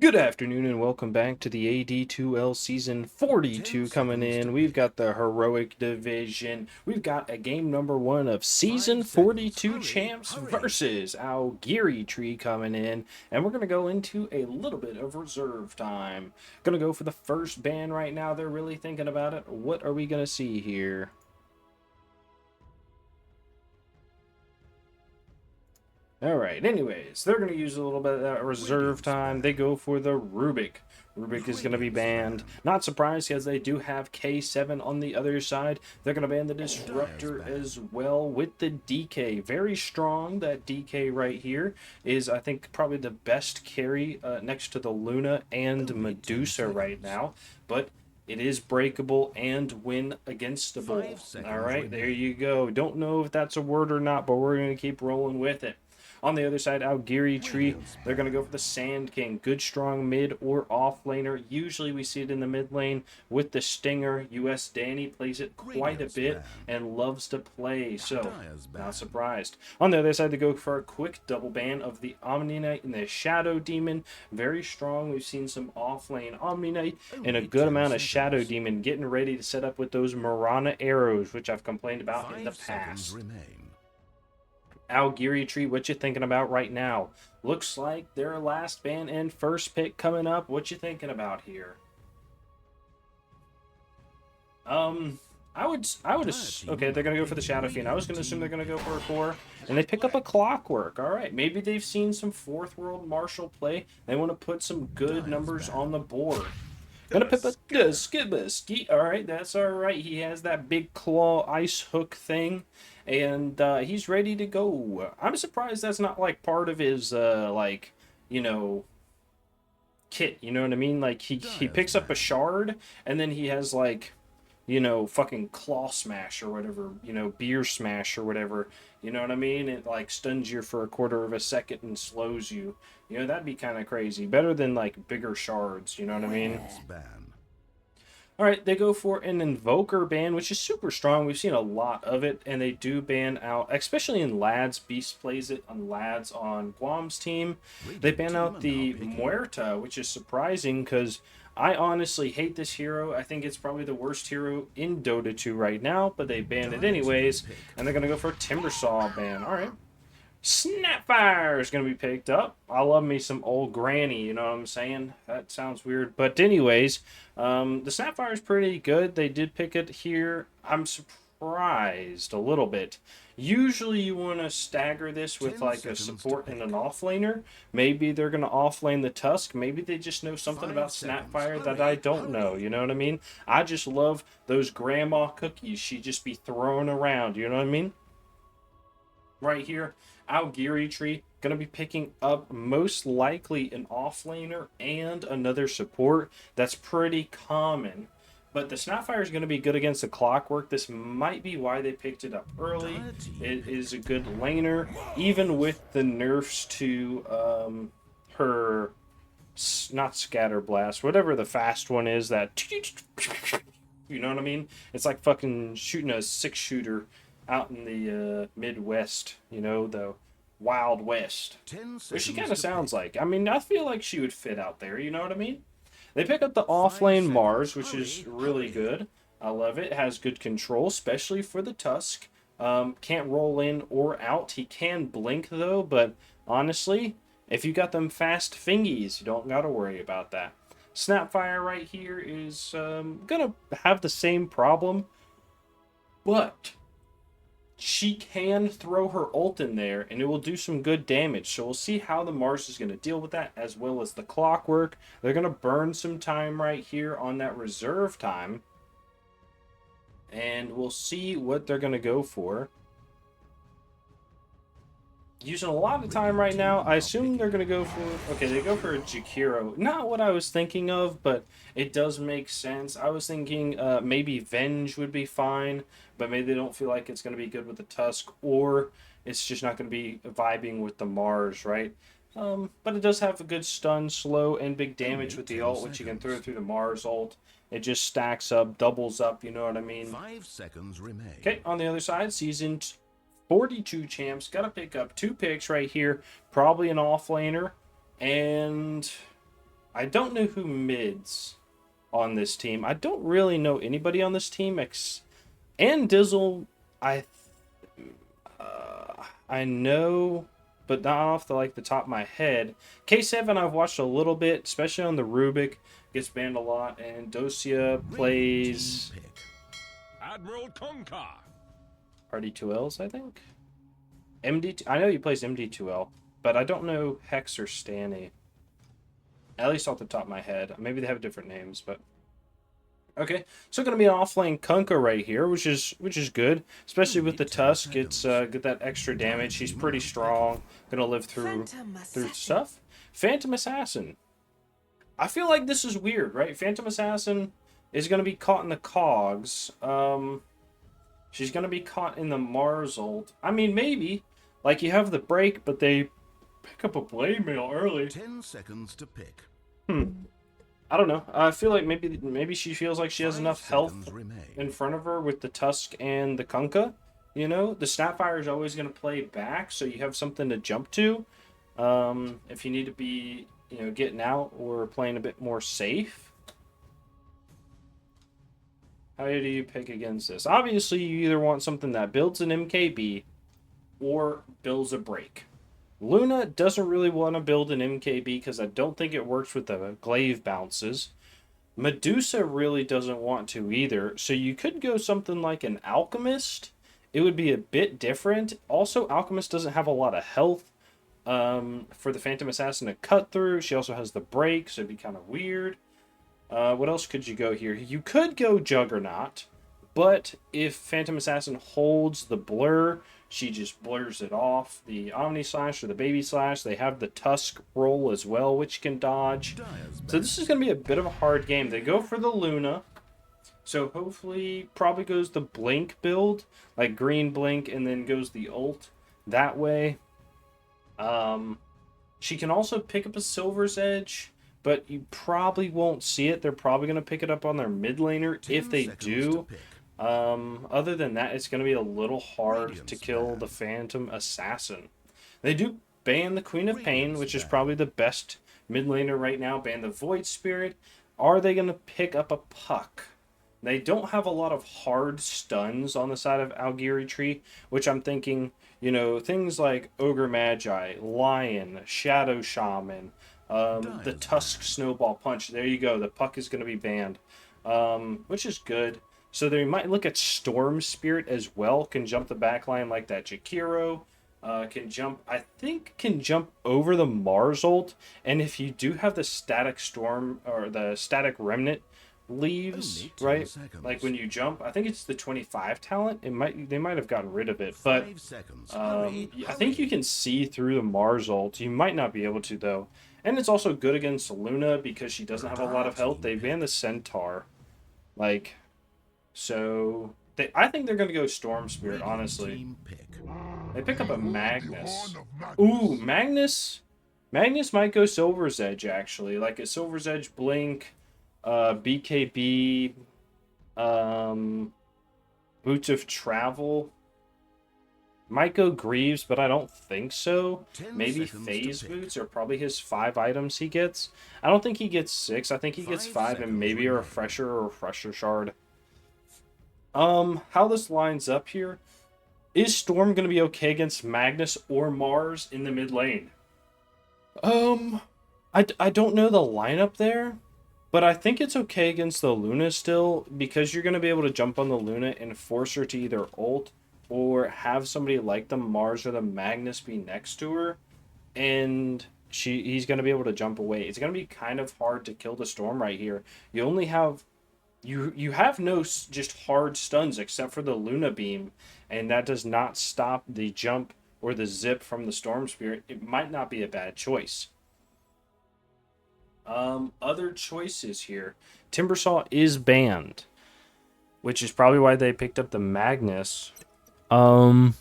Good afternoon and welcome back to the AD2L Season 42 coming in. We've got the Heroic Division. We've got a game number 1 of Season 42 Champs versus Aogiri Tree coming in. And we're going to go into a little bit of reserve time. Going to go for the first ban right now. They're really thinking about it. What are we going to see here? All right, anyways, they're going to use a little bit of that reserve time. They go for the Rubik. Rubik is going to be banned. Not surprised because they do have K7 on the other side. They're going to ban the Disruptor as well with the DK. Very strong, that DK right here is, I think, probably the best carry next to the Luna and Medusa right now. But it is breakable and win againstable. All right, there you go. Don't know if that's a word or not, but we're going to keep rolling with it. On the other side, Aogiri Tree, they're going to go for the Sand King. Good, strong mid or off laner. Usually we see it in the mid lane with the Stinger. US Danny plays it quite a bit and loves to play, so not surprised. On the other side, they go for a quick double ban of the Omni Knight and the Shadow Demon. Very strong. We've seen some off lane Omni Knight and a good amount of Shadow Demon getting ready to set up with those Marana arrows, which I've complained about in the past. Aogiri Tree, what you thinking about right now? Looks like their last ban and first pick coming up. What you thinking about here? I would, okay, they're gonna go for the Shadow Fiend. I was gonna assume they're gonna go for a core, and they pick up a Clockwork. All right, maybe they've seen some Fourth World Marshal play. They want to put some good numbers on the board. Gonna pick up Skibba. All right, that's all right. He has that big claw ice hook thing, and he's ready to go. I'm surprised that's not like part of his like, you know, kit. You know what I mean? Like he picks up a shard, and then he has like, you know, fucking claw smash or whatever. You know, beer smash or whatever. You know what I mean? It like stuns you for a quarter of a second and slows you. You know, that'd be kind of crazy. Better than like bigger shards. You know what I mean? All right, they go for an Invoker ban, which is super strong. We've seen a lot of it, and they do ban out, especially in Lads. Beast plays it on Lads on Guam's team. They ban out the Muerta, which is surprising because I honestly hate this hero. I think it's probably the worst hero in Dota 2 right now, but they banned it anyways, and they're going to go for a Timbersaw ban. All right. Snapfire is going to be picked up. I love me some old granny, you know what I'm saying? That sounds weird. But anyways, the Snapfire is pretty good. They did pick it here. I'm surprised a little bit. Usually you want to stagger this with like a support and an offlaner. Maybe they're going to offlane the Tusk. Maybe they just know something about Snapfire that I don't know. You know what I mean? I just love those grandma cookies she just be throwing around. You know what I mean? Right here, Aogiri Tree going to be picking up most likely an offlaner and another support. That's pretty common. But the Snapfire is going to be good against the Clockwork. This might be why they picked it up early. It is a good laner, even with the nerfs to her, not Scatter Blast, whatever the fast one is, that, you know what I mean? It's like fucking shooting a 6-shooter out in the Midwest, you know, the Wild West. Which she kind of sounds like. I mean, I feel like she would fit out there, you know what I mean? They pick up the offlane Mars, which is really good. I love it. It has good control, especially for the Tusk. Can't roll in or out. He can blink, though, but honestly, if you got them fast fingies, you don't got to worry about that. Snapfire right here is going to have the same problem, but she can throw her ult in there and it will do some good damage. So we'll see how the Mars is going to deal with that, as well as the Clockwork. They're going to burn some time right here on that reserve time. And we'll see what they're going to go for. Using a lot of time right now. I assume they're going to go for... Okay, they go for a Jakiro. Not what I was thinking of, but it does make sense. I was thinking maybe Venge would be fine, but maybe they don't feel like it's going to be good with the Tusk, or it's just not going to be vibing with the Mars, right? But it does have a good stun, slow, and big damage with the ult, which you can throw through the Mars ult. It just stacks up, doubles up, you know what I mean? 5 seconds remain. Okay, on the other side, Season 42 champs. Got to pick up 2 picks right here. Probably an offlaner. And I don't know who mids on this team. I don't really know anybody on this team. And Dizzle, I know, but not off the top of my head. K7 I've watched a little bit, especially on the Rubik. Gets banned a lot, and Dosia plays Admiral Conker. AD2Ls, I think. I know he plays MD2L, but I don't know Hex or Stanny. At least off the top of my head. Maybe they have different names, but okay. So going to be an offlane Kunkka right here, which is good, especially with the Tusk. It's get that extra damage. He's pretty strong. Going to live through stuff. Phantom Assassin. I feel like this is weird, right? Phantom Assassin is going to be caught in the cogs. She's going to be caught in the Mars ult. I mean, maybe. Like, you have the break, but they pick up a blade mail early. 10 seconds to pick. I don't know. I feel like maybe she feels like she has enough health in front of her with the Tusk and the Kunkka. You know, the Snapfire is always going to play back, so you have something to jump to. If you need to be, getting out or playing a bit more safe. How do you pick against this? Obviously, you either want something that builds an MKB or builds a break. Luna doesn't really want to build an MKB because I don't think it works with the glaive bounces. Medusa really doesn't want to either, so you could go something like an Alchemist. It would be a bit different. Also, Alchemist doesn't have a lot of health for the Phantom Assassin to cut through. She also has the break, so it'd be kind of weird. What else could you go here? You could go Juggernaut, but if Phantom Assassin holds the blur, she just blurs it off. The Omni Slash or the Baby Slash, they have the Tusk roll as well, which can dodge. So this is going to be a bit of a hard game. They go for the Luna. So hopefully, probably goes the Blink build, like green Blink, and then goes the ult that way. She can also pick up a Silver's Edge, but you probably won't see it. They're probably going to pick it up on their mid laner if they do. Other than that, it's going to be a little hard to kill the Phantom Assassin. They do ban the Queen of Pain, which is probably the best mid laner right now. Ban the Void Spirit. Are they going to pick up a Puck? They don't have a lot of hard stuns on the side of Aogiri Tree, which I'm thinking, things like Ogre Magi, Lion, Shadow Shaman, the Tusk Snowball Punch. There you go. The Puck is going to be banned, which is good. So they might look at Storm Spirit as well. Can jump the backline like that. Jakiro can jump over the Mars ult. And if you do have the Static Storm or the Static Remnant leaves, right? Like when you jump, I think it's the 25 talent. They might have gotten rid of it, but I think you can see through the Mars ult. You might not be able to though. And it's also good against Luna because she doesn't have a lot of health. They ban the Centaur, so I think they're gonna go Storm Spirit. Honestly, they pick up a Magnus. Ooh, Magnus might go Silver's Edge actually, like a Silver's Edge Blink. BKB, Boots of Travel. Might go Greaves, but I don't think so. Maybe Phase Boots are probably his 5 items he gets. I don't think he gets 6. I think he gets 5 and maybe a Refresher or Refresher Shard. How this lines up here. Is Storm going to be okay against Magnus or Mars in the mid lane? I don't know the lineup there. But I think it's okay against the Luna still, because you're going to be able to jump on the Luna and force her to either ult or have somebody like the Mars or the Magnus be next to her, and he's going to be able to jump away. It's going to be kind of hard to kill the Storm right here. You only have you have no just hard stuns except for the Luna Beam, and that does not stop the jump or the zip from the Storm Spirit. It might not be a bad choice. Other choices here. Timbersaw is banned, which is probably why they picked up the Magnus. And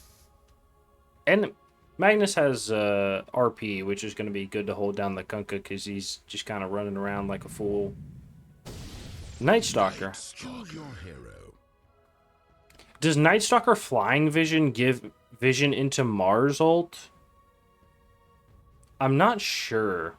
Magnus has RP, which is going to be good to hold down the Kunkka because he's just kind of running around like a fool. Night Stalker. Does Night Stalker Flying Vision give vision into Mars ult? I'm not sure.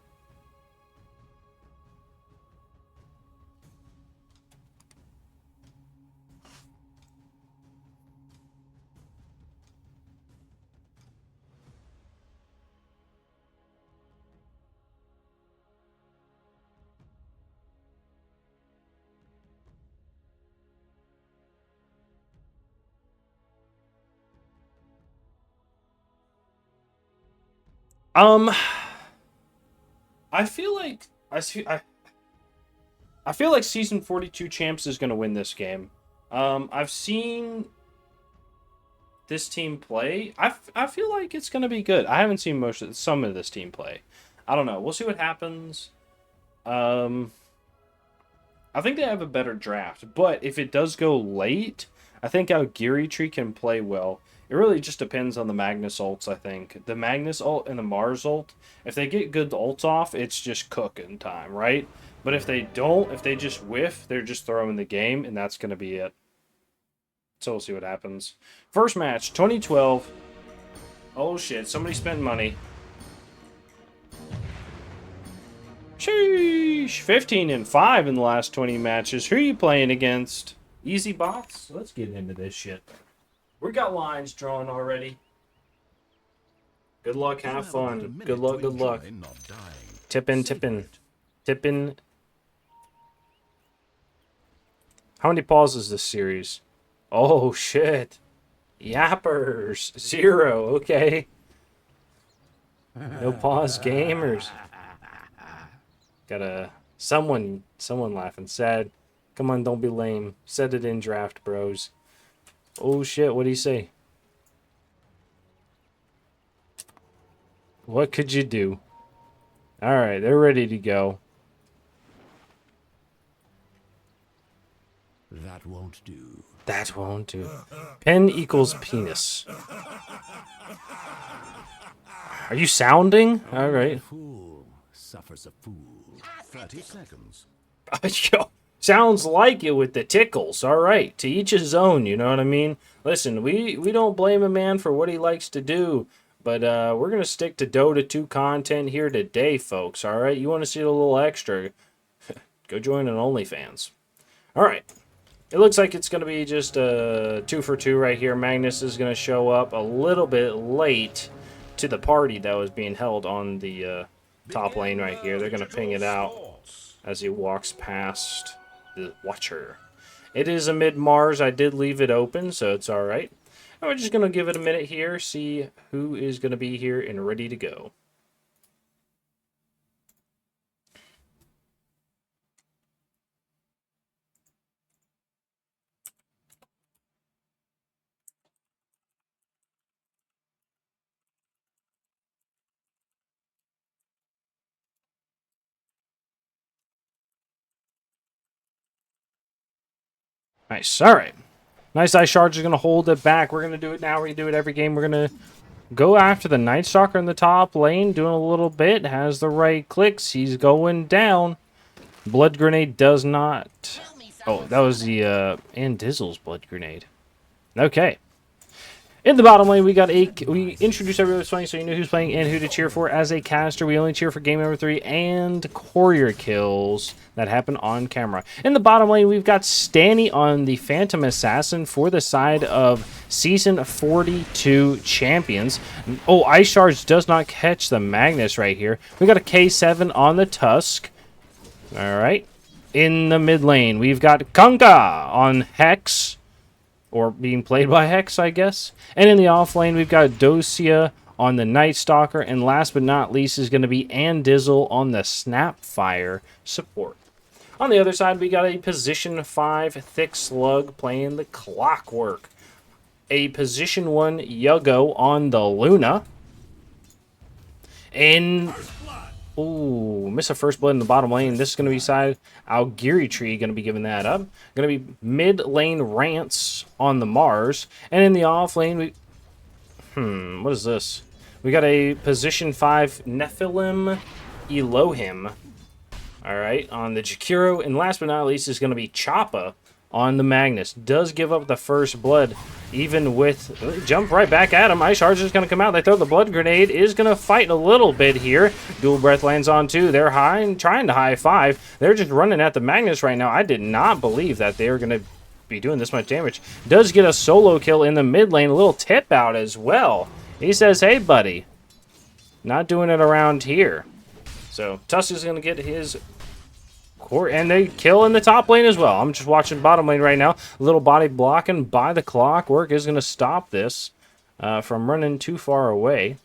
Um, I feel like I feel like Season 42 Champs is going to win this game. I've seen this team play. I feel like it's going to be good. I haven't seen some of this team play. I don't know. We'll see what happens. Um, I think they have a better draft, but if it does go late, I think Aogiri tree can play well. It really just depends on the Magnus ults, I think. The Magnus ult and the Mars ult, if they get good ults off, it's just cooking time, right? But if they don't, if they just whiff, they're just throwing the game, and that's going to be it. So we'll see what happens. First match, 2012. Oh shit, somebody spent money. Sheesh, 15-5 in the last 20 matches. Who are you playing against? Easy bots? Let's get into this shit. We got lines drawn already. Good luck, have fun. Good luck, good luck. Tip in, tip in. Tip in. How many pauses this series? Oh, shit. Yappers. 0, okay. No pause gamers. Got a... Someone laughing. Sad. Come on, don't be lame. Set it in draft, bros. Oh, shit. What do you say? What could you do? Alright, they're ready to go. That won't do. That won't do. Pen equals penis. Are you sounding? Alright. Fool suffers a fool. 30 seconds. Yo, sounds like it with the tickles. Alright, to each his own, you know what I mean? Listen, we don't blame a man for what he likes to do. But we're going to stick to Dota 2 content here today, folks. Alright, you want to see a little extra? Go join an OnlyFans. Alright. It looks like it's going to be just a 2 for 2 right here. Magnus is going to show up a little bit late to the party that was being held on the top lane right here. They're going to ping it out as he walks past the Watcher. It is a mid-Mars. I did leave it open, so it's alright. And we're just going to give it a minute here, see who is going to be here and ready to go. Nice. All right. Nice Ice Charge is going to hold it back. We're going to do it now. We're going to do it every game. We're going to go after the Night Stalker in the top lane, doing a little bit. Has the right clicks. He's going down. Blood Grenade does not... Oh, that was the Andizzle's Blood Grenade. Okay. In the bottom lane, we introduced everybody who's playing, so you know who's playing and who to cheer for. As a caster, we only cheer for game number 3 and courier kills that happen on camera. In the bottom lane, we've got Stanny on the Phantom Assassin for the side of Season 42 champions. Oh, Ice Charge does not catch the Magnus right here. We got a K7 on the Tusk. All right. In the mid lane, we've got Kanka on Hex. Or being played by Hex, I guess. And in the off lane, we've got Dosia on the Night Stalker. And last but not least is going to be Andizzle on the Snapfire support. On the other side, we got a position 5 Thick Slug playing the Clockwork. A position 1 Yuggo on the Luna. And... Ooh, miss a first blood in the bottom lane. This is going to be side Aogiri tree, going to be giving that up. Going to be mid lane Rants on the Mars. And in the off lane, what is this? We got a position 5 Nephilim Elohim. Alright, on the Jakiro. And last but not least is going to be Choppa on the Magnus. Does give up the first blood, even with... Jump right back at him. Ice Charge is going to come out. They throw the blood grenade. Is going to fight a little bit here. Dual Breath lands on 2. They're trying to high 5. They're just running at the Magnus right now. I did not believe that they were going to be doing this much damage. Does get a solo kill in the mid lane. A little tip out as well. He says, hey, buddy. Not doing it around here. So, Tusk is going to get his... And they kill in the top lane as well. I'm just watching bottom lane right now. A little body blocking by the Clockwork is going to stop this from running too far away.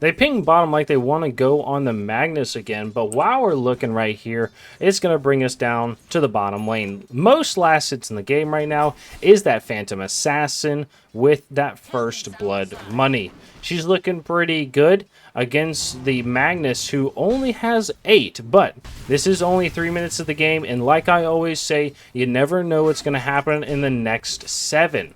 They ping bottom like they want to go on the Magnus again, but while we're looking right here, it's going to bring us down to the bottom lane. Most last hits in the game right now is that Phantom Assassin with that first blood money. She's looking pretty good against the Magnus, who only has 8, but this is only 3 minutes of the game, and like I always say, you never know what's going to happen in the next 7.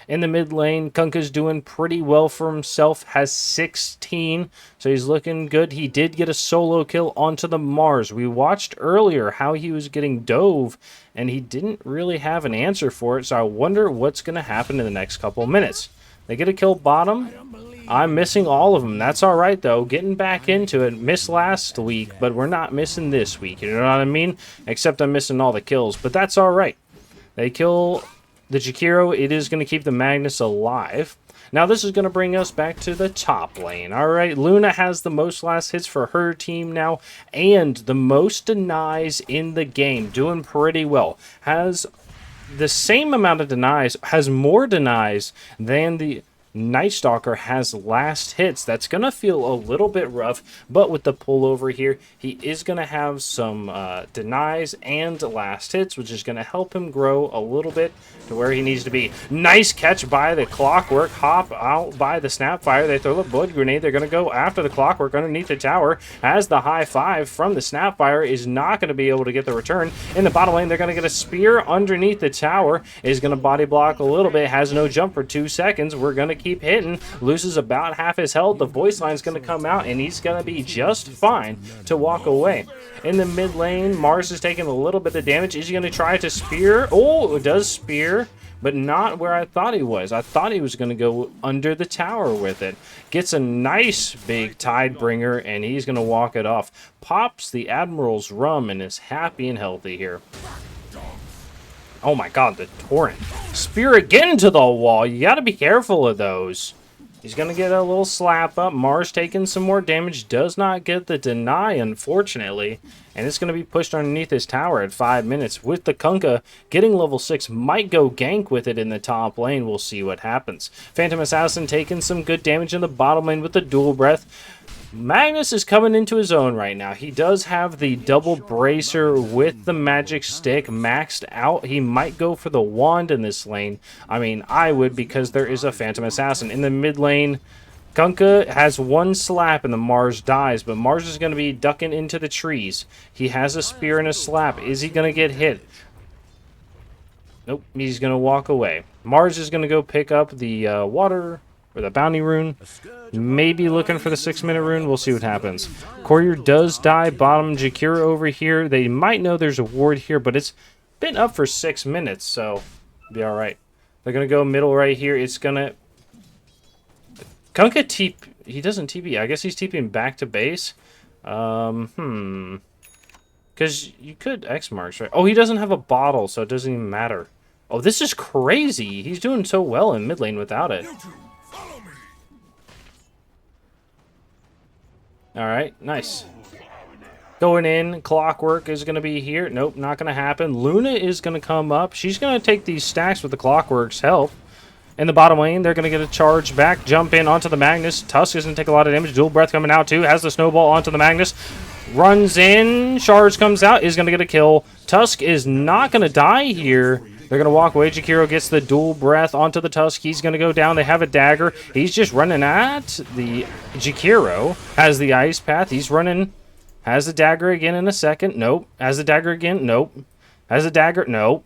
In the mid lane, Kunkka's doing pretty well for himself, has 16, so he's looking good. He did get a solo kill onto the Mars. We watched earlier how he was getting dove, and he didn't really have an answer for it, so I wonder what's going to happen in the next couple of minutes. They get a kill bottom. I'm missing all of them. That's all right, though. Getting back into it. Missed last week, but we're not missing this week. You know what I mean? Except I'm missing all the kills, but that's all right. They kill the Jakiro. It is going to keep the Magnus alive. Now this is going to bring us back to the top lane. All right, Luna has the most last hits for her team now and the most denies in the game. Doing pretty well. Has the same amount of denies, has more denies than the Night Stalker has last hits. That's going to feel a little bit rough, but with the pullover here, he is going to have some denies and last hits, which is going to help him grow a little bit to where he needs to be. Nice catch by the Clockwork. Hop out by the Snapfire. They throw the blood grenade. They're going to go after the Clockwork underneath the tower, as the high five from the Snapfire is not going to be able to get the return. In the bottom lane, they're going to get a spear underneath the tower. Is going to body block a little bit. Has no jump for 2 seconds. We're going to keep hitting. Loses about half his health. The voice line's going to come out, and he's going to be just fine to walk away. In the mid lane, Mars is taking a little bit of damage. Is he going to try to spear? Oh, it does spear, but not where I thought he was. I thought he was going to go under the tower with it. Gets a nice big Tidebringer, and he's going to walk it off. Pops the Admiral's rum and is happy and healthy here. Oh my god, the Torrent. Spear again to the wall. You got to be careful of those. He's going to get a little slap up. Mars taking some more damage. Does not get the deny, unfortunately. And it's going to be pushed underneath his tower at 5 minutes. With the Kunkka getting level 6. Might go gank with it in the top lane. We'll see what happens. Phantom Assassin taking some good damage in the bottom lane with the dual breath. Magnus is coming into his own right now. He does have the double bracer with the magic stick maxed out. He might go for the wand in this lane. I mean, I would, because there is a Phantom Assassin. In the mid lane, Kunkka has one slap and the Mars dies, but Mars is going to be ducking into the trees. He has a spear and a slap. Is he going to get hit? Nope, he's going to walk away. Mars is going to go pick up the water or the bounty rune. Maybe looking for the 6-minute rune. We'll see what happens. Courier does die. Bottom Jakira over here. They might know there's a ward here, but it's been up for 6 minutes, so be alright. They're going to go middle right here. It's going to... Kunkka TP... He doesn't TP. I guess he's TPing back to base. Because you could X marks, right? Oh, he doesn't have a bottle, so it doesn't even matter. Oh, this is crazy. He's doing so well in mid lane without it. Alright, nice. Going in, Clockwork is going to be here. Nope, not going to happen. Luna is going to come up. She's going to take these stacks with the Clockwork's help. In the bottom lane, they're going to get a charge back. Jump in onto the Magnus. Tusk is going to take a lot of damage. Dual Breath coming out too. Has the snowball onto the Magnus. Runs in. Shards comes out. Is going to get a kill. Tusk is not going to die here. They're going to walk away. Jakiro gets the dual breath onto the Tusk. He's going to go down. They have a dagger. He's just running at the Jakiro. Has the ice path. He's running. Has the dagger again in a second. Nope. Has the dagger again. Nope. Has the dagger. Nope.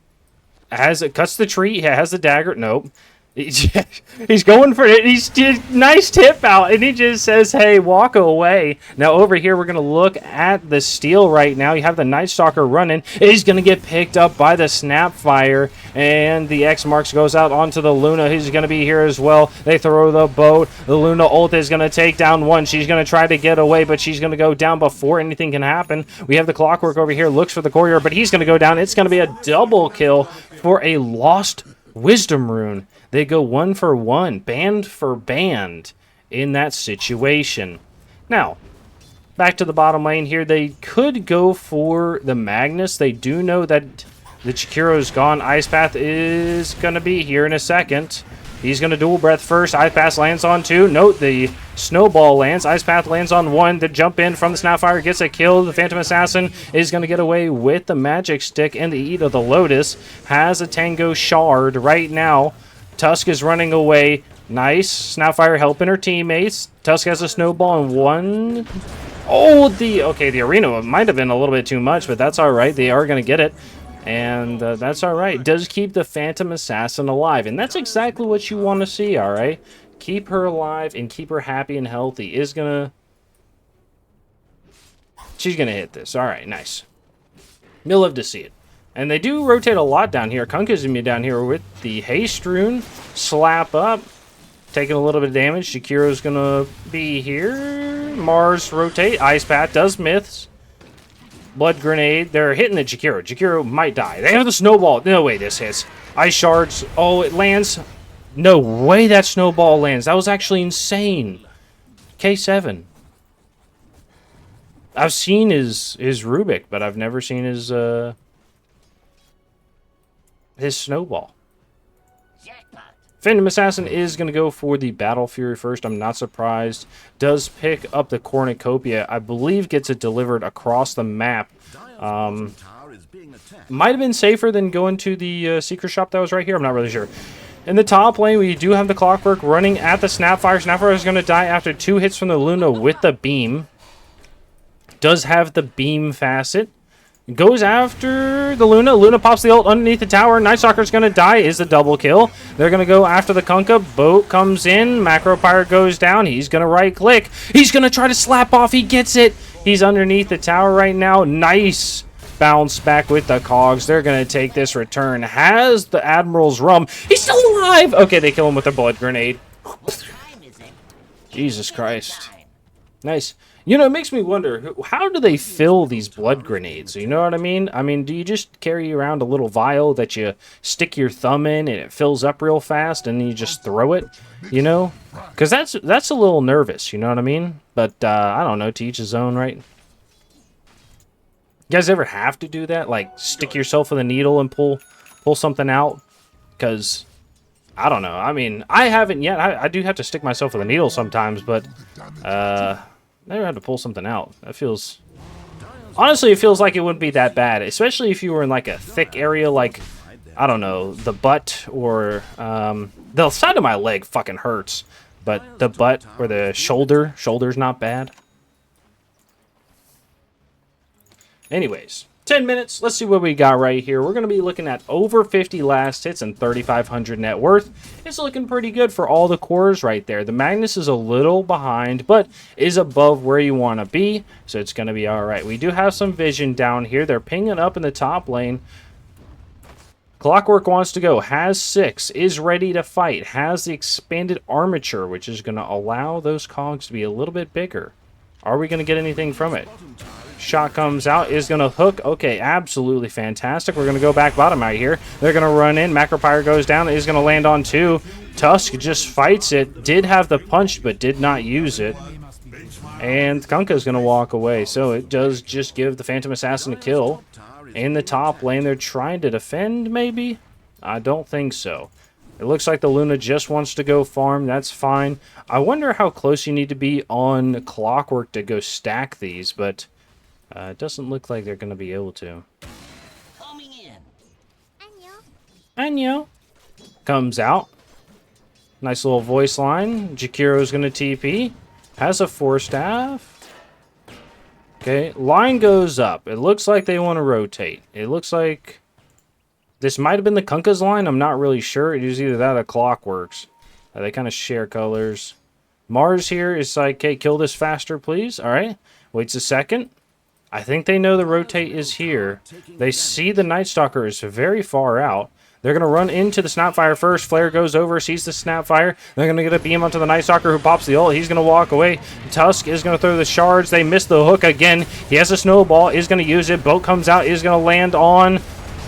Has it cuts the tree. Has the dagger. Nope. He's going for it. He's just nice tip out, and he just says, hey, walk away. Now over here, we're going to look at the steal right now. You have the Night Stalker running. He's going to get picked up by the Snapfire, and the X marks goes out onto the Luna. He's going to be here as well. They throw the boat. The Luna ult is going to take down one. She's going to try to get away, but she's going to go down before anything can happen. We have the Clockwork over here. Looks for the courier, but he's going to go down. It's going to be a double kill for a lost Wisdom Rune. They go 1 for 1, band for band in that situation. Now, back to the bottom lane here. They could go for the Magnus. They do know that the Chikiro is gone. Ice Path is going to be here in a second. He's going to dual breath first. Ice Path lands on 2. Note the snowball lands. Ice Path lands on 1. The jump in from the Snapfire gets a kill. The Phantom Assassin is going to get away with the Magic Stick, and the Eat of the Lotus has a Tango Shard right now. Tusk is running away. Nice. Snapfire helping her teammates. Tusk has a snowball and 1. Oh, the arena might have been a little bit too much, but that's all right. They are going to get it. And that's all right. Does keep the Phantom Assassin alive. And that's exactly what you want to see, all right? Keep her alive and keep her happy and healthy. She's going to hit this. All right, nice. You'll love to see it. And they do rotate a lot down here. Kunka's going to be down here with the Haste Rune. Slap up. Taking a little bit of damage. Shakiro's going to be here. Mars rotate. Ice Path does myths. Blood Grenade. They're hitting the Jakiro. Jakiro might die. They have the Snowball. No way this hits. Ice Shards. Oh, it lands. No way that Snowball lands. That was actually insane. K7. I've seen his Rubik, but I've never seen his Snowball. Phantom Assassin is going to go for the Battle Fury first. I'm not surprised. Does pick up the Cornucopia. I believe gets it delivered across the map. Might have been safer than going to the Secret Shop that was right here. I'm not really sure. In the top lane, we do have the Clockwork running at the Snapfire. Snapfire is going to die after 2 hits from the Luna with the Beam. Does have the Beam facet. Goes after the Luna. Luna pops the ult underneath the tower. Night Stalker's going to die. Is the double kill. They're going to go after the Kunkka. Boat comes in. Macro Pirate goes down. He's going to right click. He's going to try to slap off. He gets it. He's underneath the tower right now. Nice bounce back with the Cogs. They're going to take this return. Has the Admiral's Rum. He's still alive. Okay, they kill him with a Blood Grenade. Jesus Christ. Nice. You know, it makes me wonder, how do they fill these blood grenades? You know what I mean? I mean, do you just carry around a little vial that you stick your thumb in and it fills up real fast and then you just throw it? You know? Because that's a little nervous, you know what I mean? But, I don't know, to each his own, right? You guys ever have to do that? Like, stick yourself with a needle and pull something out? Because, I don't know. I mean, I haven't yet. I do have to stick myself with a needle sometimes, but, never had to pull something out. That feels... Honestly, it feels like it wouldn't be that bad. Especially if you were in, like, a thick area, like, I don't know, the butt or... the side of my leg fucking hurts. But the butt or the shoulder's not bad. Anyways, 10 minutes. Let's see what we got right here. We're going to be looking at over 50 last hits and 3,500 net worth. It's looking pretty good for all the cores right there. The Magnus is a little behind, but is above where you want to be, so it's going to be all right. We do have some vision down here. They're pinging up in the top lane. Clockwork wants to go. Has 6. Is ready to fight. Has the expanded armature, which is going to allow those cogs to be a little bit bigger. Are we going to get anything from it? Shot comes out, is going to hook. Okay, absolutely fantastic. We're going to go back bottom out here. They're going to run in. Macropyre goes down. Is going to land on 2. Tusk just fights it. Did have the punch, but did not use it. And Kunkka is going to walk away. So it does just give the Phantom Assassin a kill. In the top lane, they're trying to defend, maybe? I don't think so. It looks like the Luna just wants to go farm. That's fine. I wonder how close you need to be on Clockwork to go stack these, but... it doesn't look like they're going to be able to. Coming in. Anyo. Comes out. Nice little voice line. Jakiro's going to TP. Has a 4-staff. Okay, line goes up. It looks like they want to rotate. It looks like... This might have been the Kunkka's line. I'm not really sure. It is either that or Clockworks. They kind of share colors. Mars here is like, hey, kill this faster, please. All right. Waits a second. I think they know the rotate is here. They see the Night Stalker is very far out. They're going to run into the Snapfire first. Flare goes over, sees the Snapfire. They're going to get a beam onto the Night Stalker who pops the ult. He's going to walk away. Tusk is going to throw the shards. They miss the hook again. He has a snowball. Is going to use it. Boat comes out. Is going to land on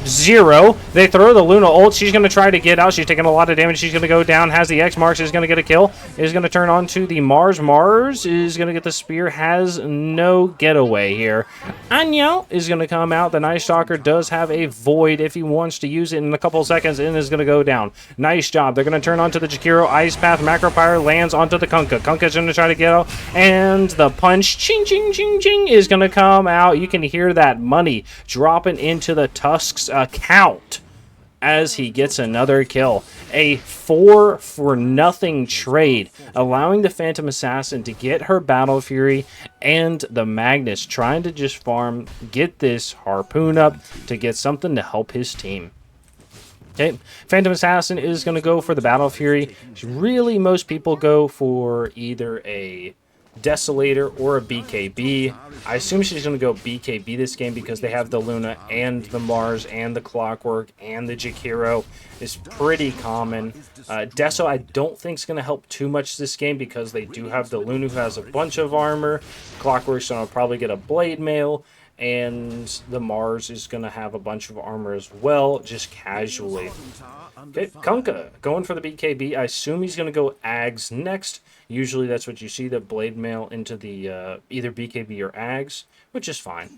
0. They throw the Luna ult. She's going to try to get out. She's taking a lot of damage. She's going to go down. Has the X marks. Is going to get a kill. Is going to turn on to the Mars. Mars is going to get the spear. Has no getaway here. Anyo is going to come out. The Night Stalker does have a void if he wants to use it in a couple of seconds and is going to go down. Nice job. They're going to turn onto the Jakiro. Ice Path. Macro Pyre lands onto the Kunkka. Kunkka's going to try to get out. And the punch, ching, ching, ching, ching, is going to come out. You can hear that money dropping into the Tusk's account as he gets another kill. A 4-for-0 trade, allowing the Phantom Assassin to get her Battle Fury and the Magnus, trying to just farm, get this Harpoon up to get something to help his team. Okay, Phantom Assassin is going to go for the Battle Fury. Really, most people go for either a Desolator or a BKB. I assume she's going to go BKB this game because they have the Luna and the Mars and the Clockwork and the Jakiro is pretty common. Deso I don't think is going to help too much this game because they do have the Luna who has a bunch of armor. Clockwork's going to probably get a Blade Mail, and the Mars is going to have a bunch of armor as well, just casually. Okay, Kunkka going for the BKB. I assume he's going to go Ags next. Usually that's what you see, the Blade Mail into the either BKB or Ags, which is fine.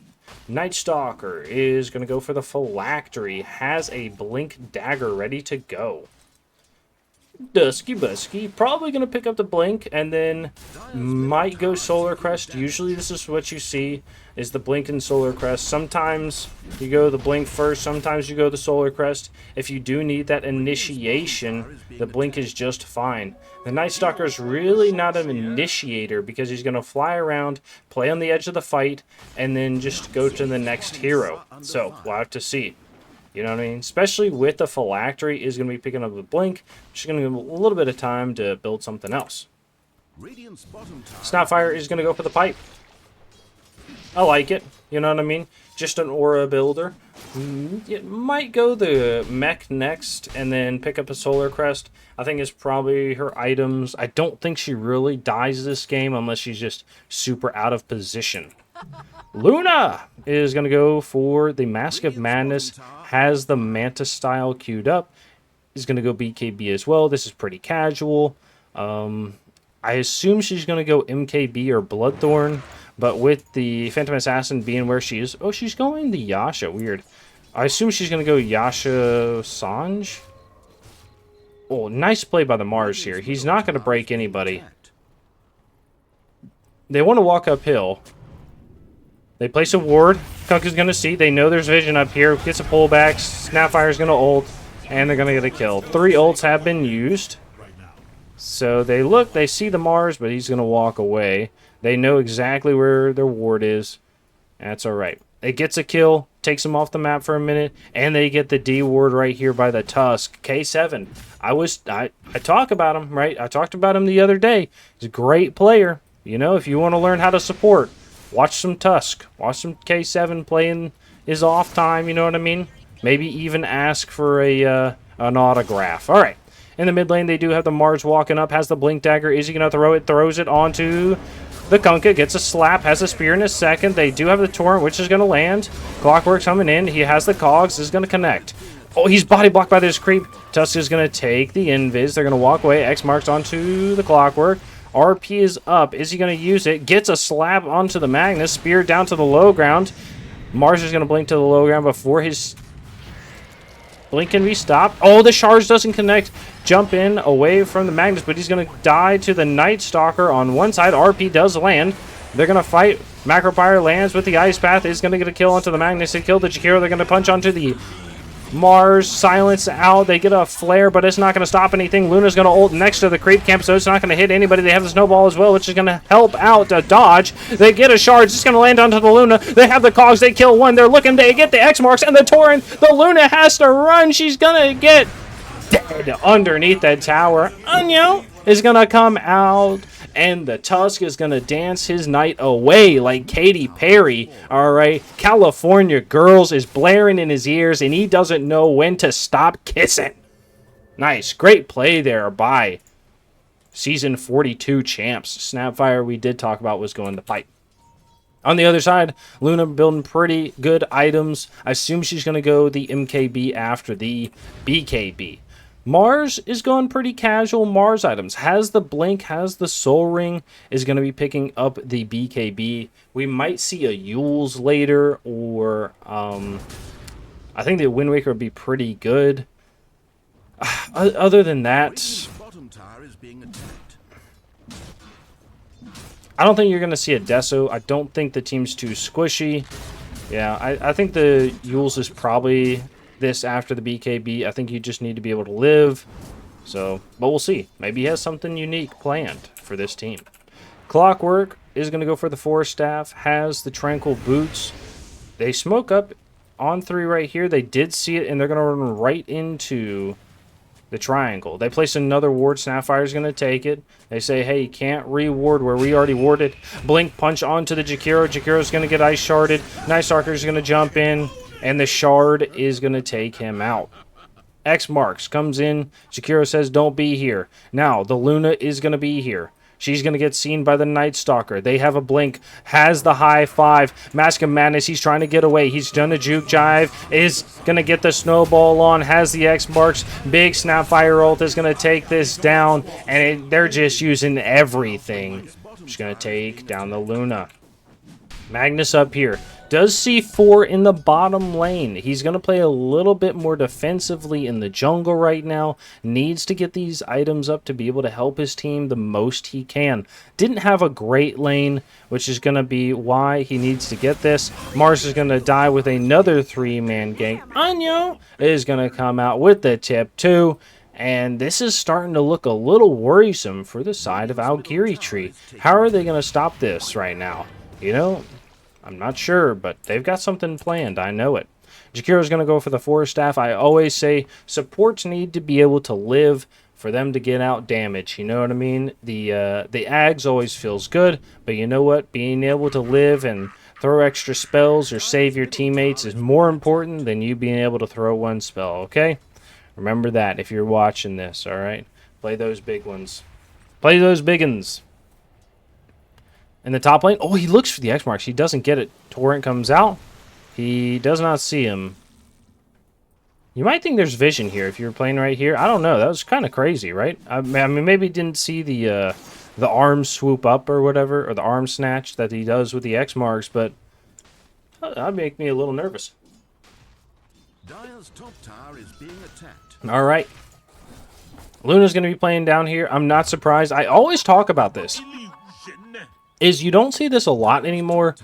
Night Stalker is going to go for the Phylactery. Has a Blink Dagger ready to go. Dusky Busky probably going to pick up the Blink and then might go Solar Crest. Usually this is what you see, is the Blink and Solar Crest. Sometimes you go the Blink first, sometimes you go the Solar Crest. If you do need that initiation, the Blink is just fine. The Night Stalker is really not an initiator because he's going to fly around, play on the edge of the fight, and then just go to the next hero. So we'll have to see. You know what I mean? Especially with the Phylactery is going to be picking up the Blink. She's going to give him a little bit of time to build something else. Snapfire is going to go for the Pipe. I like it. You know what I mean? Just an aura builder. It might go the mech next and then pick up a Solar Crest. I think it's probably her items. I don't think she really dies this game unless she's just super out of position. Luna is going to go for the Mask of Madness. Has the Manta style queued up. Is going to go BKB as well. This is pretty casual. I assume she's going to go MKB or Bloodthorn. But with the Phantom Assassin being where she is... Oh, she's going the Yasha. Weird. I assume she's going to go Yasha Sanj. Oh, nice play by the Mars here. He's not going to break anybody. They want to walk uphill. They place a ward. Kunkka's going to see. They know there's vision up here. Gets a pullback. Snapfire's going to ult. And they're going to get a kill. 3 ults have been used. So they look. They see the Mars, but he's going to walk away. They know exactly where their ward is. That's alright. It gets a kill. Takes them off the map for a minute. And they get the D ward right here by the Tusk. K7. I talk about him, right? I talked about him the other day. He's a great player. You know, if you want to learn how to support, watch some Tusk. Watch some K7 playing his off time, you know what I mean? Maybe even ask for an autograph. Alright. In the mid lane, they do have the Mars walking up. Has the Blink Dagger. Is he going to throw it? Throws it onto the Kunkka. Gets a slap. Has a spear in a second. They do have the Torrent, which is going to land. Clockwork's coming in. He has the Cogs. Is going to connect. Oh, he's body blocked by this creep. Tusk is going to take the Invis. They're going to walk away. X marks onto the Clockwork. RP is up. Is he going to use it? Gets a slap onto the Magnus. Spear down to the low ground. Mars is going to blink to the low ground before his blink can be stopped. Oh, the charge doesn't connect. Jump in away from the Magnus, but he's going to die to the Night Stalker on one side. RP does land. They're going to fight. Macropyre lands with the Ice Path. Is going to get a kill onto the Magnus. They kill the Jakiro. They're going to punch onto the Mars. Silence out. They get a flare, but it's not going to stop anything. Luna's going to ult next to the creep camp, so it's not going to hit anybody. They have the snowball as well, which is going to help out a dodge. They get a charge. It's going to land onto the Luna. They have the Cogs. They kill one. They're looking. They get the X marks and the Torrent. The Luna has to run. She's going to get dead underneath that tower. Anyo is going to come out, and the Tusk is going to dance his night away like Katy Perry. All right, California Girls is blaring in his ears, and he doesn't know when to stop kissing. Nice. Great play there by Season 42 champs. Snapfire, we did talk about, was going to fight. On the other side, Luna building pretty good items. I assume she's going to go the MKB after the BKB. Mars is going pretty casual Mars items. Has the Blink, has the Soul Ring, is going to be picking up the BKB. We might see a Yules later, or I think the Wind Waker would be pretty good. Other than that, Bottom tower is being attacked. I don't think you're going to see a Deso. I don't think the team's too squishy. Yeah, I think the Yules is probably this after the BKB. I think you just need to be able to live. So, but we'll see. Maybe he has something unique planned for this team. Clockwork is going to go for the Forest Staff. Has the Tranquil Boots. They smoke up on 3 right here. They did see it, and they're going to run right into the triangle. They place another ward. Snapfire is going to take it. They say, hey, you can't re-ward where we already warded. Blink punch onto the Jakiro. Jakiro's going to get ice sharded. Night Stalker is going to jump in, and the shard is going to take him out. X marks, comes in. Jakiro says, don't be here. Now, the Luna is going to be here. She's going to get seen by the Night Stalker. They have a Blink. Has the high 5. Mask of Madness. He's trying to get away. He's done a juke jive. Is going to get the snowball on. Has the X marks. Big Snapfire ult is going to take this down. And they're just using everything. Just going to take down the Luna. Magnus up here. Does see 4 in the bottom lane. He's going to play a little bit more defensively in the jungle right now. Needs to get these items up to be able to help his team the most he can. Didn't have a great lane, which is going to be why he needs to get this. Mars is going to die with another 3-man gank. Anyo is going to come out with the tip too. And this is starting to look a little worrisome for the side of Aogiri Tree. How are they going to stop this right now? You know, I'm not sure, but they've got something planned. I know it. Jakiro's going to go for the Forest Staff. I always say supports need to be able to live for them to get out damage. You know what I mean? The Ags always feels good, but you know what? Being able to live and throw extra spells or save your teammates is more important than you being able to throw one spell, okay? Remember that if you're watching this, all right? Play those big ones. Play those big ones. In the top lane, oh, he looks for the X marks. He doesn't get it. Torrent comes out. He does not see him. You might think there's vision here if you're playing right here. I don't know. That was kind of crazy, right? I mean, maybe he didn't see the arm swoop up or whatever, or the arm snatch that he does with the X marks, but that'd make me a little nervous. Dire's top tower is being attacked. All right. Luna's going to be playing down here. I'm not surprised. I always talk about this. Is you don't see this a lot anymore.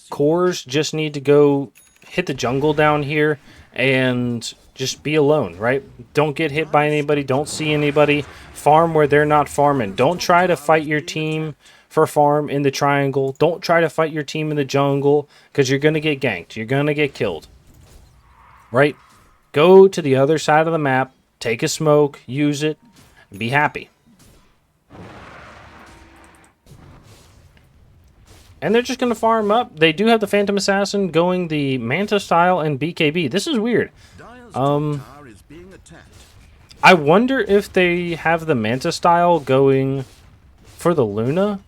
Cores just need to go hit the jungle down here and just be alone, right? Don't get hit by anybody. Don't see anybody. Farm where they're not farming. Don't try to fight your team for farm in the triangle. Don't try to fight your team in the jungle because you're going to get ganked. You're going to get killed, right? Go to the other side of the map. Take a smoke. Use it. And be happy. And they're just going to farm up. They do have the Phantom Assassin going the Manta style and BKB. This is weird. I wonder if they have the Manta style going for the Luna.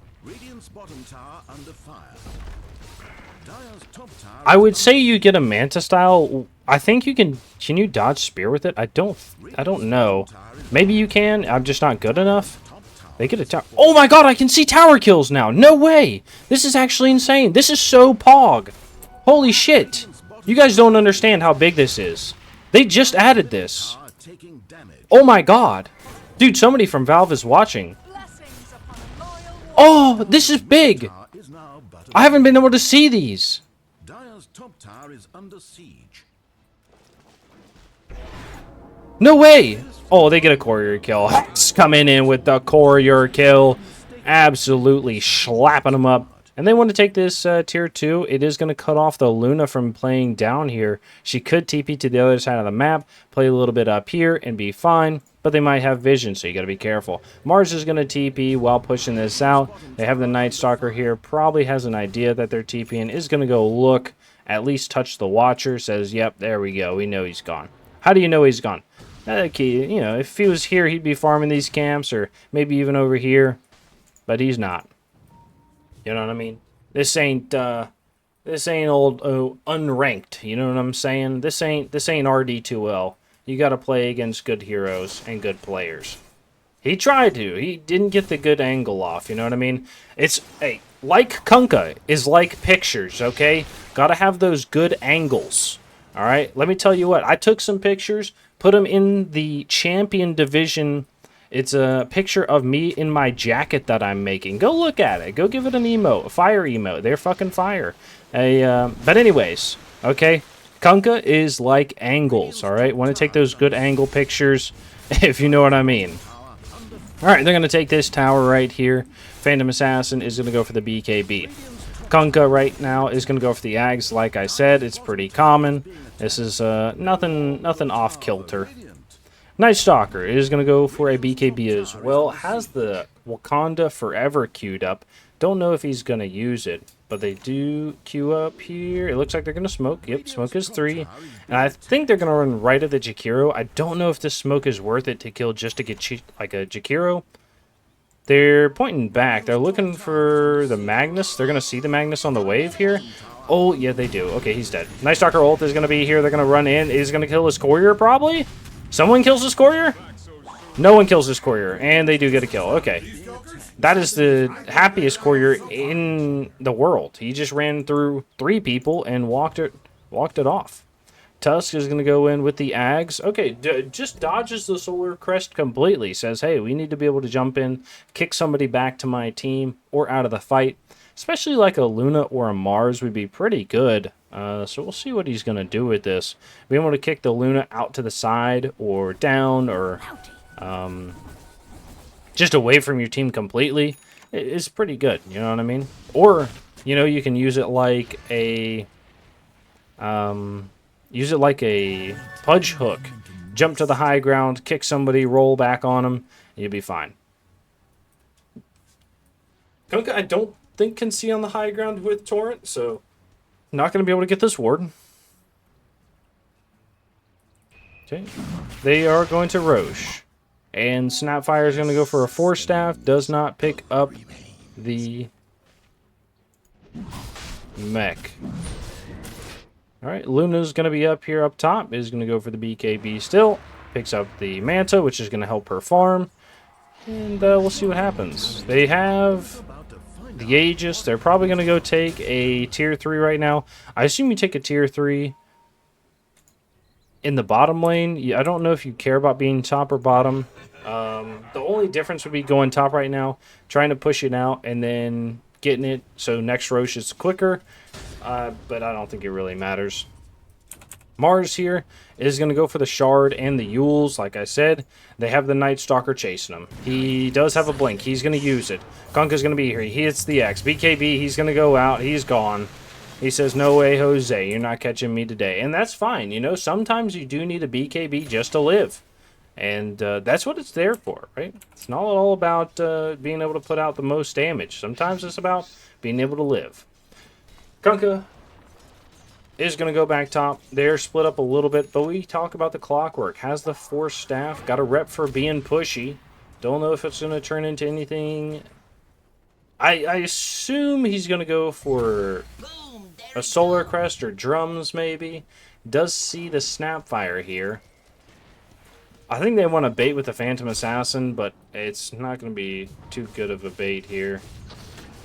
I would say you get a Manta style. I think you can you dodge spear with it? I don't know. Maybe you can. I'm just not good enough. They get a tower. Oh my god, I can see tower kills now. No way. This is actually insane. This is so pog. Holy shit. You guys don't understand how big this is. They just added this. Oh my god. Dude, somebody from Valve is watching. Oh, this is big. I haven't been able to see these. No way. Oh, they get a courier kill. It's coming in with the courier kill. Absolutely slapping them up. And they want to take this tier 2. It is going to cut off the Luna from playing down here. She could TP to the other side of the map, play a little bit up here, and be fine. But they might have vision, so you got to be careful. Mars is going to TP while pushing this out. They have the Night Stalker here. Probably has an idea that they're TPing. Is going to go look, at least touch the Watcher. Says, yep, there we go. We know he's gone. How do you know he's gone? You know, if he was here, he'd be farming these camps, or maybe even over here. But he's not. You know what I mean? This ain't old unranked. You know what I'm saying? This ain't AD2L. You got to play against good heroes and good players. He tried to. He didn't get the good angle off. You know what I mean? It's hey, like Kunkka is like pictures. Okay, got to have those good angles. All right. Let me tell you what. I took some pictures, put them in the champion division. It's a picture of me in my jacket that I'm making. Go look at it. Go give it an emote, a fire emote. They're fucking fire. But anyways, okay. Kunkka is like angles, all right? Want to take those good angle pictures, if you know what I mean. All right, they're going to take this tower right here. Phantom Assassin is going to go for the BKB. Kunkka right now is going to go for the Ags. Like I said, it's pretty common. This is nothing off kilter. Night Stalker is going to go for a BKB as well. Has the Wakanda Forever queued up. Don't know if he's going to use it, but they do queue up here. It looks like they're going to smoke. Yep, smoke is 3. And I think they're going to run right at the Jakiro. I don't know if this smoke is worth it to kill just to get like a Jakiro. They're pointing back. They're looking for the Magnus. They're going to see the Magnus on the wave here. Oh, yeah, they do. Okay, he's dead. Night Stalker ult is going to be here. They're going to run in. He's going to kill his courier, probably? Someone kills his courier? No one kills his courier, and they do get a kill. Okay. That is the happiest courier in the world. He just ran through 3 people and walked it off. Tusk is going to go in with the Ags. Okay, just dodges the Solar Crest completely. Says, hey, we need to be able to jump in, kick somebody back to my team or out of the fight. Especially like a Luna or a Mars would be pretty good. So we'll see what he's going to do with this. Being able to kick the Luna out to the side or down or just away from your team completely is pretty good. You know what I mean? Or, you know, you can use it like a pudge hook. Jump to the high ground, kick somebody, roll back on them, and you'll be fine. Kunkka, I don't think can see on the high ground with Torrent, so not going to be able to get this ward. Okay, they are going to Roche. And Snapfire is going to go for a 4-staff. Does not pick up the mech. Alright, Luna's going to be up here up top. Is going to go for the BKB still. Picks up the Manta, which is going to help her farm. And we'll see what happens. They have the Aegis. They're probably going to go take a tier 3 right now. I assume you take a tier 3 in the bottom lane. I don't know if you care about being top or bottom. The only difference would be going top right now, trying to push it out, and then getting it so next Roche is quicker. But I don't think it really matters. Mars here is going to go for the Shard and the Yules. Like I said, they have the Night Stalker chasing him. He does have a blink. He's going to use it. Kunkka's going to be here. He hits the X. BKB, he's going to go out. He's gone. He says, no way, Jose. You're not catching me today. And that's fine. You know, sometimes you do need a BKB just to live. And that's what it's there for, right? It's not all about being able to put out the most damage. Sometimes it's about being able to live. Kunkka is going to go back top. They're split up a little bit, but we talk about the clockwork. Has the 4-staff. Got a rep for being pushy. Don't know if it's going to turn into anything. I assume he's going to go for a Solar Crest or drums, maybe. Does see the Snapfire here. I think they want to bait with the Phantom Assassin, but it's not going to be too good of a bait here.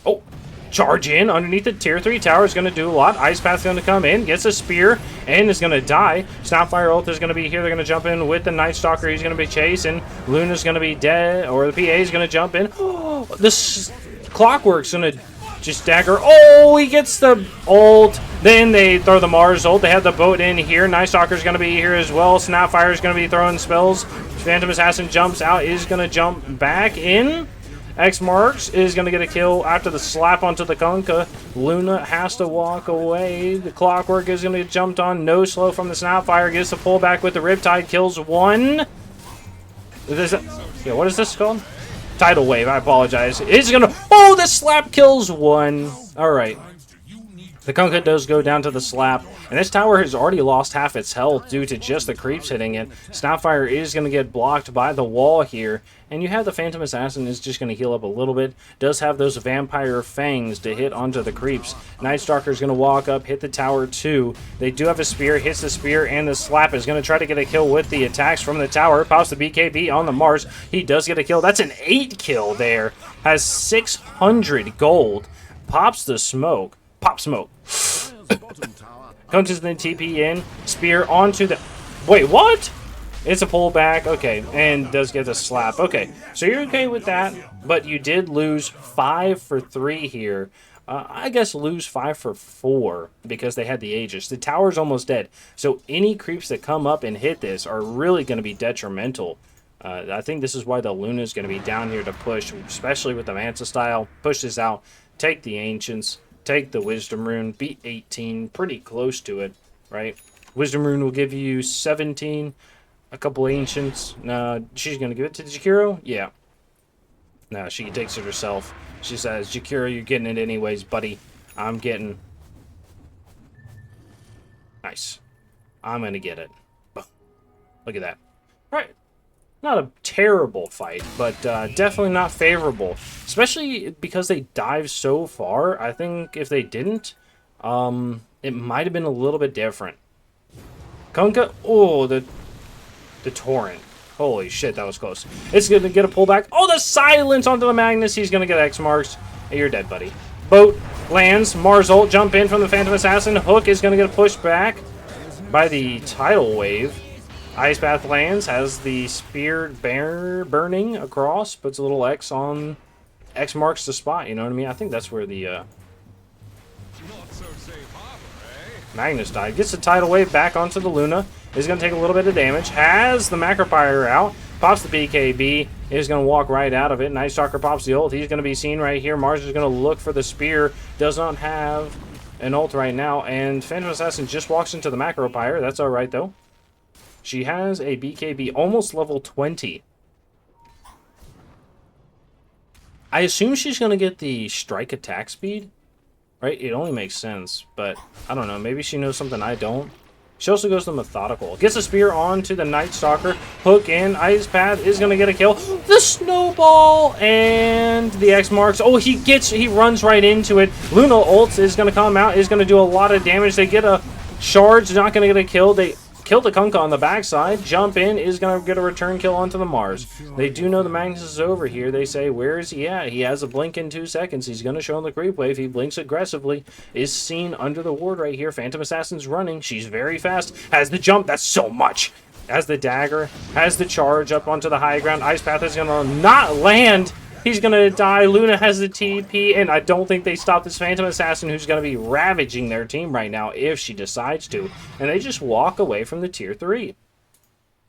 Oh, charge in underneath the tier 3 tower is going to do a lot. Ice Path's going to come in, gets a spear, and is going to die. Snapfire ult is going to be here. They're going to jump in with the Night Stalker. He's going to be chasing. Luna's going to be dead, or the PA is going to jump in. Oh, this Clockwork's going to just dagger. Oh, he gets the ult. Then they throw the Mars ult. They have the boat in here. Night Stalker's going to be here as well. Snapfire's going to be throwing spells. Phantom Assassin jumps out. Is going to jump back in. X Marks is going to get a kill after the slap onto the Kunkka. Luna has to walk away. The Clockwork is going to get jumped on. No slow from the Snapfire. Gets the pullback with the Riptide. Kills one. What is this called? Tidal Wave. I apologize. It's going to... Oh, the slap kills one. All right. The Kunkka does go down to the slap, and this tower has already lost half its health due to just the creeps hitting it. Snapfire is going to get blocked by the wall here, and you have the Phantom Assassin is just going to heal up a little bit. Does have those Vampire Fangs to hit onto the creeps. Night Stalker is going to walk up, hit the tower too. They do have a spear, hits the spear, and the slap is going to try to get a kill with the attacks from the tower. Pops the BKB on the Mars. He does get a kill. That's an 8 kill there. Has 600 gold. Pops the smoke. Pop smoke. Comes in the TP in. Spear onto the... Wait, what? It's a pullback. Okay, and does get the slap. Okay, so you're okay with that, but you did lose 5 for 3 here. I guess lose 5 for 4 because they had the Aegis. The tower's almost dead, so any creeps that come up and hit this are really going to be detrimental. I think this is why the Luna is going to be down here to push, especially with the Manta style. Push this out, take the Ancients, take the Wisdom Rune, beat 18, pretty close to it, right? Wisdom Rune will give you 17, a couple Ancients. No, she's going to give it to Jakiro? Yeah. No, she takes it herself. She says, Jakiro, you're getting it anyways, buddy. I'm getting... Nice. I'm going to get it. Boom. Look at that. Right. Not a terrible fight, but definitely not favorable. Especially because they dive so far. I think if they didn't, it might have been a little bit different. Kunkka, oh, the Torrent. Holy shit, that was close. It's going to get a pullback. Oh, the silence onto the Magnus. He's going to get X marks. Hey, you're dead, buddy. Boat lands. Mars ult, jump in from the Phantom Assassin. Hook is going to get pushed back by the Tidal Wave. Ice Path lands, has the spear burning across, puts a little X on... X marks the spot, you know what I mean? I think that's where the Magnus died. Gets the Tidal Wave back onto the Luna. Is going to take a little bit of damage. Has the Macropyre out. Pops the BKB. Is going to walk right out of it. Night Stalker pops the ult. He's going to be seen right here. Mars is going to look for the spear. Does not have an ult right now. And Phantom Assassin just walks into the Macropyre. That's alright, though. She has a BKB almost level 20. I assume she's going to get the strike attack speed, right? It only makes sense, but I don't know. Maybe she knows something I don't. She also goes to methodical. Gets a spear onto the Night Stalker. Hook in. Ice Path is going to get a kill. The snowball and the X marks. Oh, he runs right into it. Luna ult is going to come out. Is going to do a lot of damage. They get a charge. Not going to get a kill. They kill the Kunkka on the backside. Jump in is going to get a return kill onto the Mars. They do know the Magnus is over here. They say, where is he at? He has a blink in 2 seconds. He's going to show on the creep wave. He blinks aggressively. Is seen under the ward right here. Phantom Assassin's running. She's very fast. Has the jump. That's so much. Has the dagger. Has the charge up onto the high ground. Ice Path is going to not land. He's going to die. Luna has the TP, and I don't think they stop this Phantom Assassin who's going to be ravaging their team right now if she decides to. And they just walk away from the tier 3.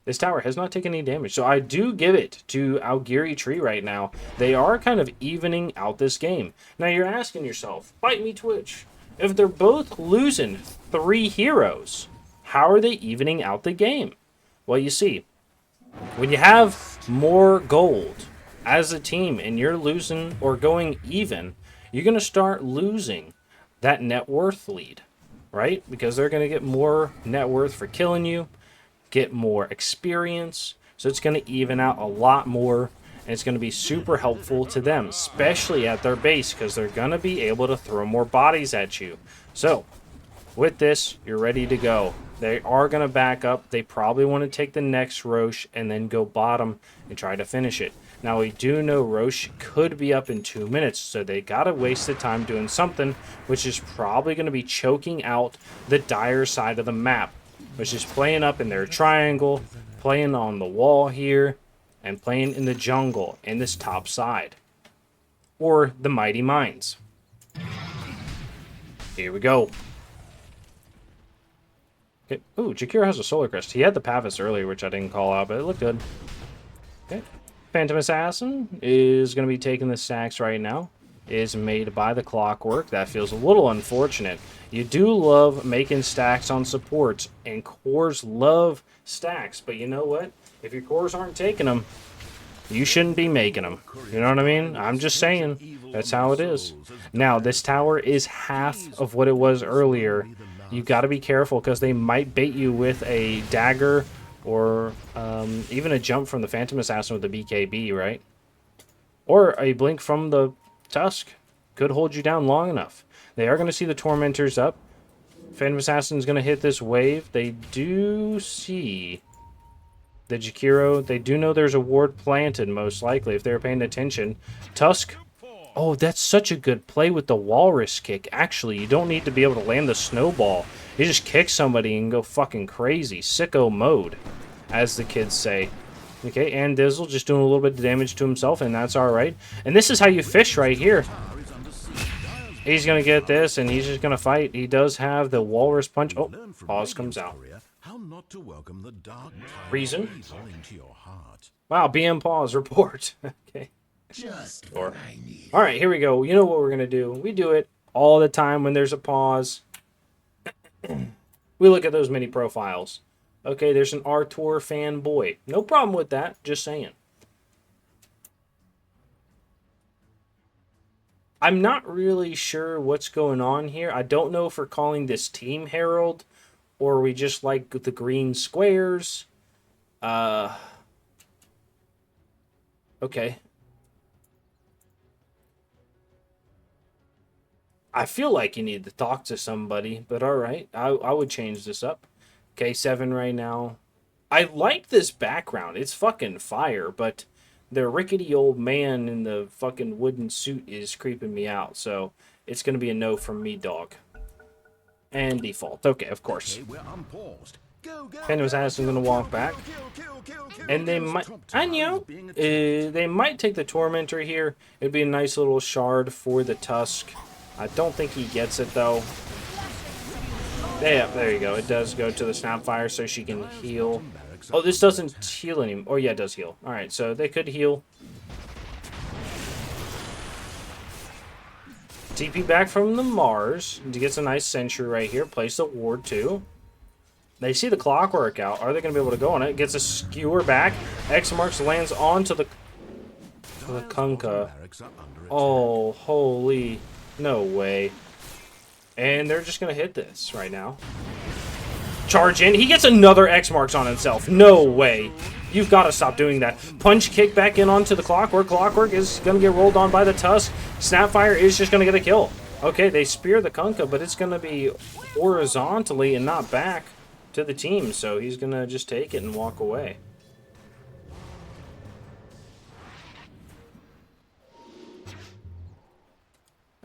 This tower has not taken any damage, so I do give it to Aogiri Tree right now. They are kind of evening out this game. Now you're asking yourself, bite me Twitch, if they're both losing 3 heroes, how are they evening out the game? Well, you see, when you have more gold as a team and you're losing or going even, you're going to start losing that net worth lead, right? Because they're going to get more net worth for killing you, get more experience, so it's going to even out a lot more, and it's going to be super helpful to them, especially at their base, because they're going to be able to throw more bodies at you. So with this, you're ready to go. They are going to back up. They probably want to take the next Roche and then go bottom and try to finish it. Now, we do know Roche could be up in 2 minutes, so they got to waste the time doing something, which is probably going to be choking out the dire side of the map, which is playing up in their triangle, playing on the wall here, and playing in the jungle in this top side, or the Mighty Mines. Here we go. Okay. Ooh, Jakiro has a Solar Crest. He had the Pavis earlier, which I didn't call out, but it looked good. Okay. Phantom Assassin is going to be taking the stacks right now. Is made by the Clockwork. That feels a little unfortunate. You do love making stacks on supports, and cores love stacks. But you know what? If your cores aren't taking them, You shouldn't be making them. You know what I mean? I'm just saying. That's how it is. Now, this tower is half of what it was earlier. You got to be careful because they might bait you with a dagger or even a jump from the Phantom Assassin with the BKB, right? Or a blink from the Tusk. Could hold you down long enough. They are going to see the Tormentors up. Phantom Assassin's going to hit this wave. They do see the Jakiro. They do know there's a ward planted, most likely, if they're paying attention. Tusk. Oh, that's such a good play with the Walrus kick. Actually, you don't need to be able to land the snowball. You just kick somebody and go fucking crazy. Sicko mode, as the kids say. Okay, and Dizzle just doing a little bit of damage to himself, and that's alright. And this is how you fish right here. He's going to get this, and he's just going to fight. He does have the Walrus Punch. Oh, pause comes out. Reason? Wow, BM pause report. Okay. Just Or, what I need. all right, here we go. You know what we're going to do. We do it all the time when there's a pause. We look at those mini profiles. Okay, there's an Artur fanboy. No problem with that. Just saying. I'm not really sure what's going on here. I don't know if we're calling this Team Herald or we just like the green squares. Okay. I feel like you need to talk to somebody, but alright. I would change this up. Okay, 7 right now. I like this background. It's fucking fire, but the rickety old man in the fucking wooden suit is creeping me out. So it's going to be a no from me, dog. And default. Okay, of course. Phantom Assassin's going to walk back. And they might... I know. They might take the Tormentor here. It'd be a nice little shard for the Tusk. I don't think he gets it, though. Yeah, there you go. It does go to the Snapfire so she can heal. Oh, this doesn't heal anymore. Oh, yeah, it does heal. Alright, so they could heal. TP back from the Mars. He gets a nice sentry right here. Place the ward, too. They see the clockwork out. Are they going to be able to go on it? Gets a skewer back. X marks lands onto the Kunkka. Oh, holy... No way. And they're just going to hit this right now. Charge in. He gets another X marks on himself. No way. You've got to stop doing that. Punch kick back in onto the Clockwork. Clockwork is going to get rolled on by the Tusk. Snapfire is just going to get a kill. Okay, they spear the Kunkka, but it's going to be horizontally and not back to the team. So he's going to just take it and walk away.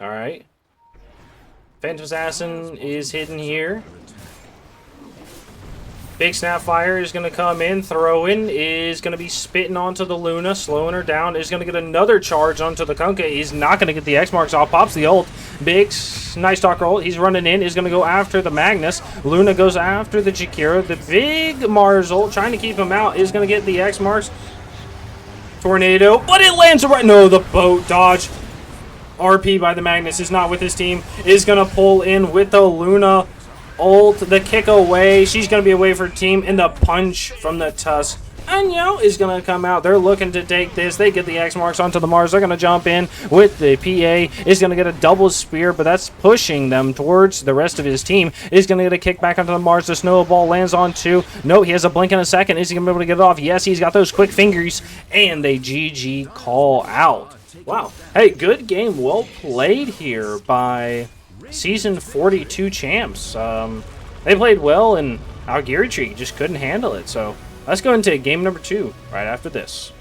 Alright. Phantom Assassin is hidden here. Big Snapfire is going to come in. Throw in is going to be spitting onto the Luna. Slowing her down. Is going to get another charge onto the Kunkka. He's not going to get the X marks off. Pops the ult. Big nice talk roll. He's running in. Is going to go after the Magnus. Luna goes after the Jakiro. The big Mars ult trying to keep him out. Is going to get the X marks. Tornado. But it lands right. No, the boat dodge. RP by the Magnus is not with his team. Is going to pull in with the Luna ult. The kick away. She's going to be away for team. And the punch from the Tusk. Anyo is going to come out. They're looking to take this. They get the X marks onto the Mars. They're going to jump in with the PA. Is going to get a double spear, but that's pushing them towards the rest of his team. Is going to get a kick back onto the Mars. The snowball lands on 2. No, he has a blink in a second. Is he going to be able to get it off? Yes, he's got those quick fingers. And they GG call out. Wow. Hey, good game. Well played here by Season 42 champs. They played well, and Aogiri just couldn't handle it. So let's go into game number 2 right after this.